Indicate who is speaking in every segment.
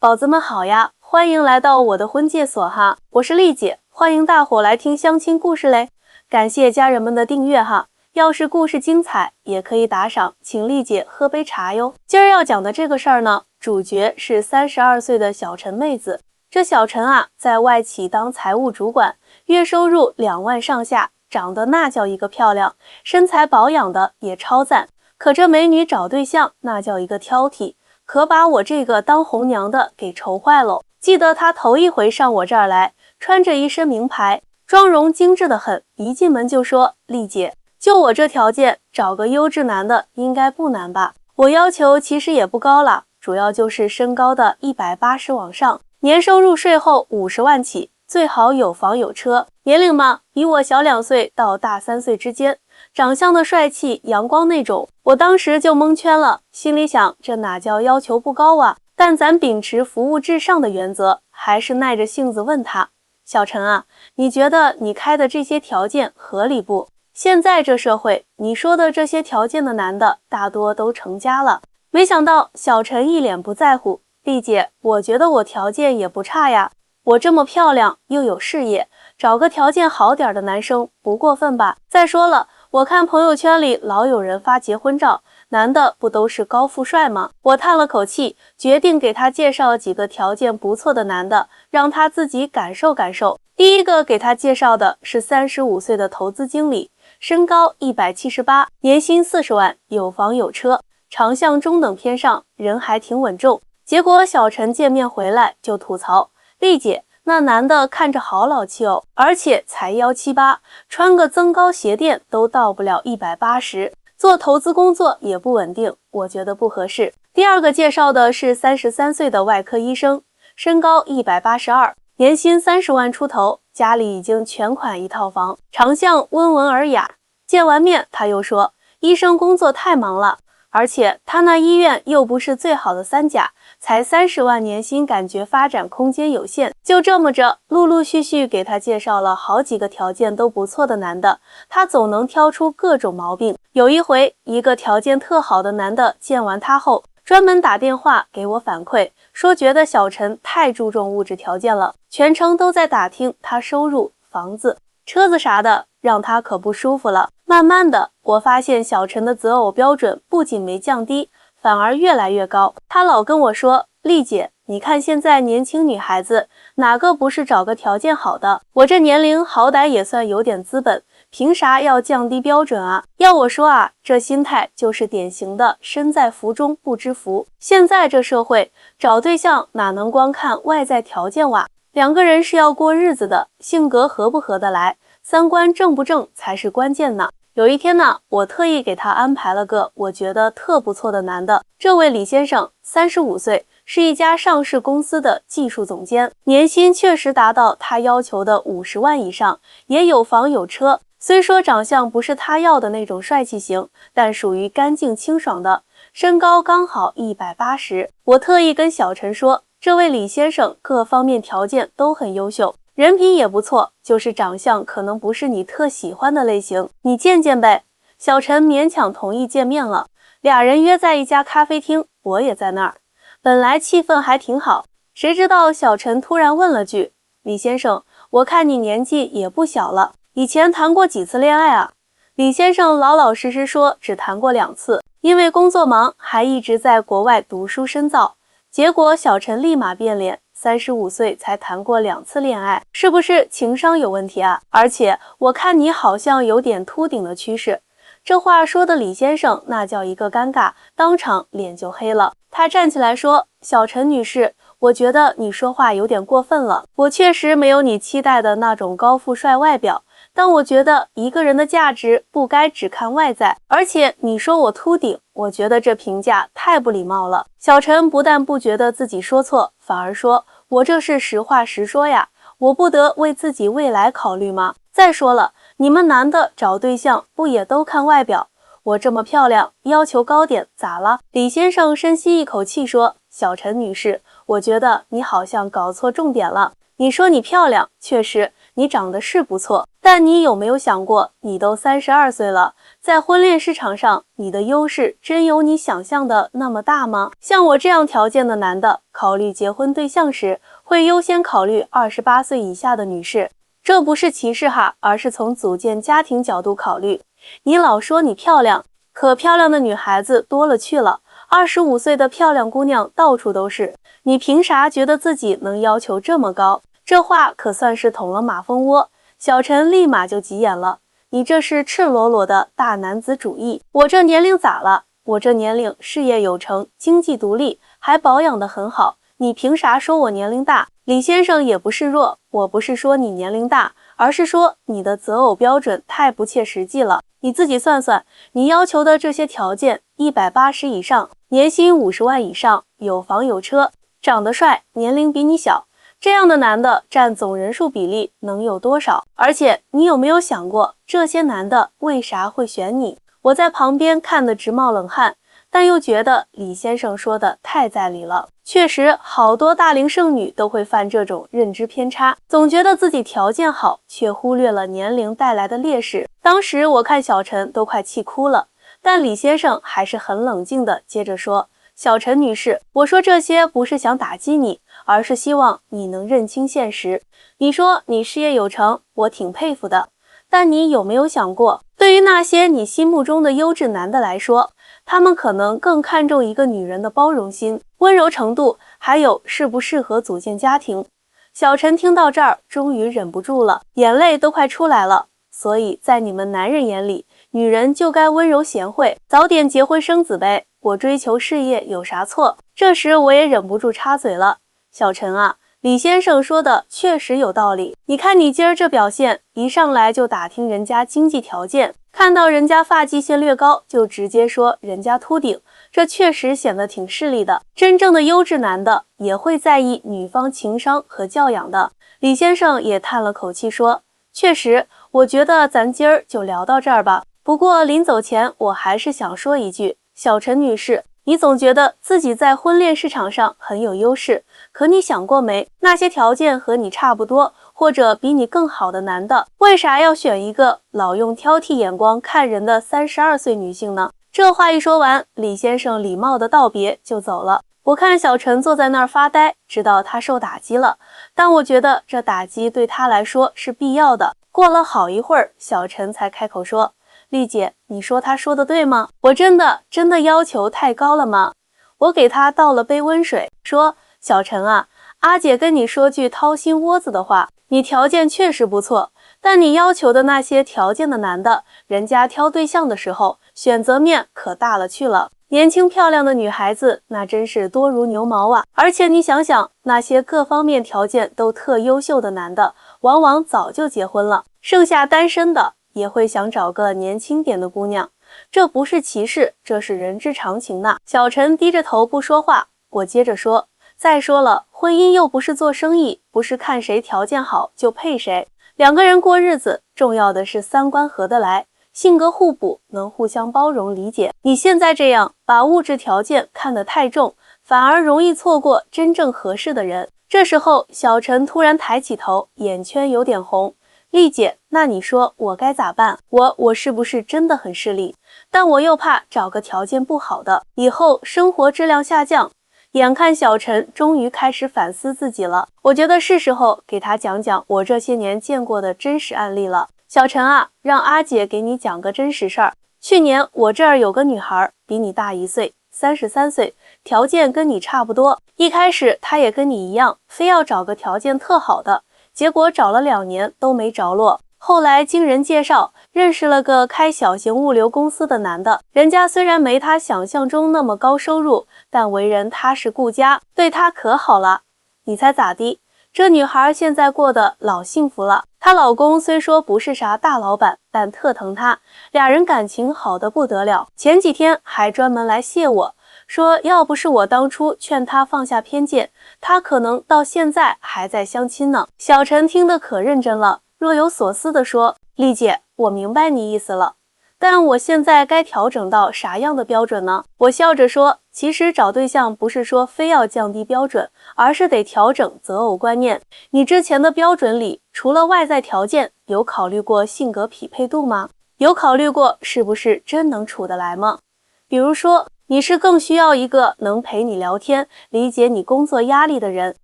Speaker 1: 宝子们好呀，欢迎来到我的婚介所哈，我是丽姐，欢迎大伙来听相亲故事嘞。感谢家人们的订阅哈，要是故事精彩，也可以打赏，请丽姐喝杯茶哟。今儿要讲的这个事儿呢，主角是32岁的小陈妹子。这小陈啊，在外企当财务主管，月收入2万上下，长得那叫一个漂亮，身材保养的也超赞。可这美女找对象那叫一个挑剔，可把我这个当红娘的给愁坏了。记得她头一回上我这儿来，穿着一身名牌，妆容精致的很，一进门就说：丽姐，就我这条件，找个优质男的应该不难吧？我要求其实也不高了，主要就是身高的180往上，年收入税后50万起，最好有房有车，年龄嘛，比我小2岁到大3岁之间，长相的帅气阳光那种。我当时就蒙圈了，心里想这哪叫要求不高啊？但咱秉持服务至上的原则，还是耐着性子问他：小陈啊，你觉得你开的这些条件合理不？现在这社会，你说的这些条件的男的大多都成家了。没想到小陈一脸不在乎：丽姐，我觉得我条件也不差呀，我这么漂亮又有事业，找个条件好点的男生不过分吧？再说了，我看朋友圈里老有人发结婚照，男的不都是高富帅吗？我叹了口气，决定给他介绍几个条件不错的男的，让他自己感受感受。第一个给他介绍的是35岁的投资经理，身高178，年薪40万，有房有车，长相中等偏上，人还挺稳重。结果小陈见面回来就吐槽：丽姐，那男的看着好老气哦，而且才178，穿个增高鞋垫都到不了180，做投资工作也不稳定，我觉得不合适。第二个介绍的是33岁的外科医生，身高182，年薪30万出头，家里已经全款一套房，长相温文尔雅。见完面他又说，医生工作太忙了，而且他那医院又不是最好的3甲，才30万年薪，感觉发展空间有限。就这么着，陆陆续续给他介绍了好几个条件都不错的男的，他总能挑出各种毛病。有一回，一个条件特好的男的见完他后，专门打电话给我反馈，说觉得小陈太注重物质条件了，全程都在打听他收入、房子、车子啥的，让他可不舒服了。慢慢的，我发现小陈的择偶标准不仅没降低，反而越来越高。他老跟我说，丽姐，你看现在年轻女孩子哪个不是找个条件好的？我这年龄好歹也算有点资本，凭啥要降低标准啊？要我说啊，这心态就是典型的身在福中不知福。现在这社会，找对象哪能光看外在条件哇？两个人是要过日子的，性格合不合得来，三观正不正才是关键呢。有一天呢，我特意给他安排了个我觉得特不错的男的。这位李先生35岁，是一家上市公司的技术总监，年薪确实达到他要求的50万以上，也有房有车。虽说长相不是他要的那种帅气型，但属于干净清爽的，身高刚好180。我特意跟小陈说，这位李先生各方面条件都很优秀，人品也不错，就是长相可能不是你特喜欢的类型，你见见呗。小陈勉强同意见面了，俩人约在一家咖啡厅，我也在那儿。本来气氛还挺好，谁知道小陈突然问了句：李先生，我看你年纪也不小了，以前谈过几次恋爱啊？李先生老老实实说只谈过2次，因为工作忙，还一直在国外读书深造。结果小陈立马变脸，35岁才谈过2次恋爱，是不是情商有问题啊？而且我看你好像有点秃顶的趋势。这话说的李先生那叫一个尴尬，当场脸就黑了。他站起来说，小陈女士，我觉得你说话有点过分了，我确实没有你期待的那种高富帅外表，但我觉得一个人的价值不该只看外在，而且你说我秃顶，我觉得这评价太不礼貌了。小陈不但不觉得自己说错，反而说，我这是实话实说呀，我不得为自己未来考虑吗？再说了，你们男的找对象不也都看外表？我这么漂亮，要求高点咋了？李先生深吸一口气说，小陈女士，我觉得你好像搞错重点了。你说你漂亮，确实，你长得是不错，但你有没有想过，你都32岁了，在婚恋市场上，你的优势真有你想象的那么大吗？像我这样条件的男的，考虑结婚对象时，会优先考虑28岁以下的女士。这不是歧视哈，而是从组建家庭角度考虑。你老说你漂亮，可漂亮的女孩子多了去了，25岁的漂亮姑娘到处都是，你凭啥觉得自己能要求这么高？这话可算是捅了马蜂窝。小陈立马就急眼了，你这是赤裸裸的大男子主义。我这年龄咋了？我这年龄事业有成，经济独立，还保养得很好，你凭啥说我年龄大？李先生也不示弱，我不是说你年龄大，而是说你的择偶标准太不切实际了。你自己算算，你要求的这些条件，180以上，年薪50万以上，有房有车，长得帅，年龄比你小，这样的男的占总人数比例能有多少？而且你有没有想过，这些男的为啥会选你？我在旁边看得直冒冷汗，但又觉得李先生说的太在理了。确实，好多大龄剩女都会犯这种认知偏差，总觉得自己条件好，却忽略了年龄带来的劣势。当时我看小陈都快气哭了，但李先生还是很冷静地接着说，小陈女士，我说这些不是想打击你，而是希望你能认清现实。你说你事业有成，我挺佩服的，但你有没有想过，对于那些你心目中的优质男的来说，他们可能更看重一个女人的包容心、温柔程度，还有适不适合组建家庭。小陈听到这儿，终于忍不住了，眼泪都快出来了。所以在你们男人眼里，女人就该温柔贤惠，早点结婚生子呗，我追求事业有啥错？这时我也忍不住插嘴了，小陈啊，李先生说的确实有道理。你看你今儿这表现，一上来就打听人家经济条件，看到人家发际线略高，就直接说人家秃顶，这确实显得挺势利的。真正的优质男的也会在意女方情商和教养的。李先生也叹了口气说，确实，我觉得咱今儿就聊到这儿吧。不过临走前，我还是想说一句，小陈女士，你总觉得自己在婚恋市场上很有优势，可你想过没？那些条件和你差不多，或者比你更好的男的，为啥要选一个老用挑剔眼光看人的32岁女性呢？这话一说完，李先生礼貌的道别就走了。我看小陈坐在那儿发呆，知道他受打击了，但我觉得这打击对他来说是必要的。过了好一会儿，小陈才开口说，丽姐，你说他说的对吗？我真的要求太高了吗？我给他倒了杯温水，说，小陈啊，阿姐跟你说句掏心窝子的话，你条件确实不错，但你要求的那些条件的男的，人家挑对象的时候，选择面可大了去了。年轻漂亮的女孩子那真是多如牛毛啊！而且你想想，那些各方面条件都特优秀的男的，往往早就结婚了，剩下单身的也会想找个年轻点的姑娘。这不是歧视，这是人之常情呐。小陈低着头不说话，我接着说，再说了，婚姻又不是做生意，不是看谁条件好就配谁。两个人过日子，重要的是三观合得来，性格互补，能互相包容理解。你现在这样把物质条件看得太重，反而容易错过真正合适的人。这时候，小陈突然抬起头，眼圈有点红。丽姐，那你说我该咋办？我是不是真的很势利？但我又怕找个条件不好的，以后生活质量下降。眼看小陈终于开始反思自己了，我觉得是时候给他讲讲我这些年见过的真实案例了。小陈啊，让阿姐给你讲个真实事儿。去年我这儿有个女孩，比你大1岁，33岁，条件跟你差不多。一开始她也跟你一样，非要找个条件特好的，结果找了2年都没着落。后来经人介绍，认识了个开小型物流公司的男的，人家虽然没他想象中那么高收入，但为人踏实顾家，对他可好了。你猜咋地？这女孩现在过得老幸福了。她老公虽说不是啥大老板，但特疼她，俩人感情好得不得了。前几天还专门来谢我，说要不是我当初劝她放下偏见，她可能到现在还在相亲呢。小陈听得可认真了，若有所思地说，丽姐，我明白你意思了。但我现在该调整到啥样的标准呢？我笑着说，其实找对象不是说非要降低标准，而是得调整择偶观念。你之前的标准里，除了外在条件，有考虑过性格匹配度吗？有考虑过是不是真能处得来吗？比如说，你是更需要一个能陪你聊天、理解你工作压力的人，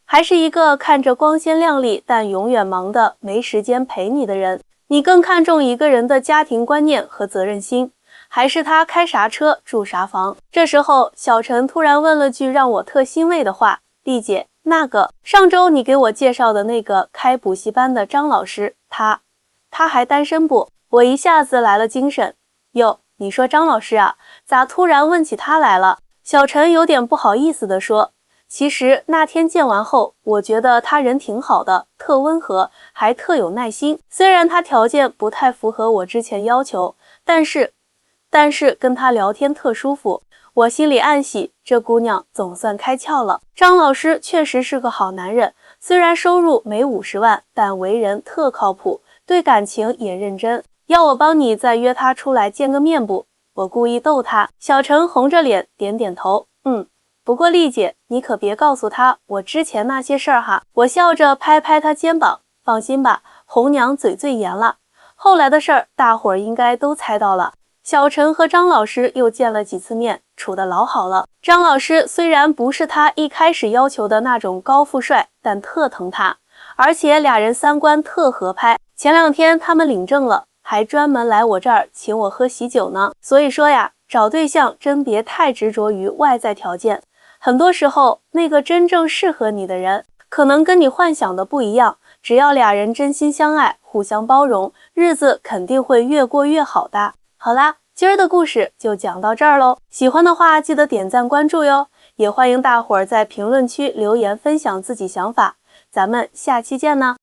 Speaker 1: 还是一个看着光鲜亮丽但永远忙得没时间陪你的人？你更看重一个人的家庭观念和责任心，还是他开啥车住啥房？这时候，小陈突然问了句让我特欣慰的话：“丽姐，上周你给我介绍的那个开补习班的张老师，他还单身不？”我一下子来了精神。哟，你说张老师啊，咋突然问起他来了？小陈有点不好意思地说。其实那天见完后，我觉得他人挺好的，特温和，还特有耐心。虽然他条件不太符合我之前要求，但是跟他聊天特舒服。我心里暗喜，这姑娘总算开窍了。张老师确实是个好男人，虽然收入没50万，但为人特靠谱，对感情也认真。要我帮你再约他出来见个面不？我故意逗他。小陈红着脸点点头，不过丽姐，你可别告诉他我之前那些事儿哈。我笑着拍拍他肩膀，放心吧，红娘嘴最严了。后来的事儿，大伙儿应该都猜到了。小陈和张老师又见了几次面，处得老好了。张老师虽然不是他一开始要求的那种高富帅，但特疼他，而且俩人三观特合拍。前2天他们领证了，还专门来我这儿请我喝喜酒呢。所以说呀，找对象真别太执着于外在条件。很多时候，那个真正适合你的人，可能跟你幻想的不一样。只要俩人真心相爱，互相包容，日子肯定会越过越好的。好啦，今儿的故事就讲到这儿喽。喜欢的话，记得点赞关注哟。也欢迎大伙儿在评论区留言分享自己想法。咱们下期见呢。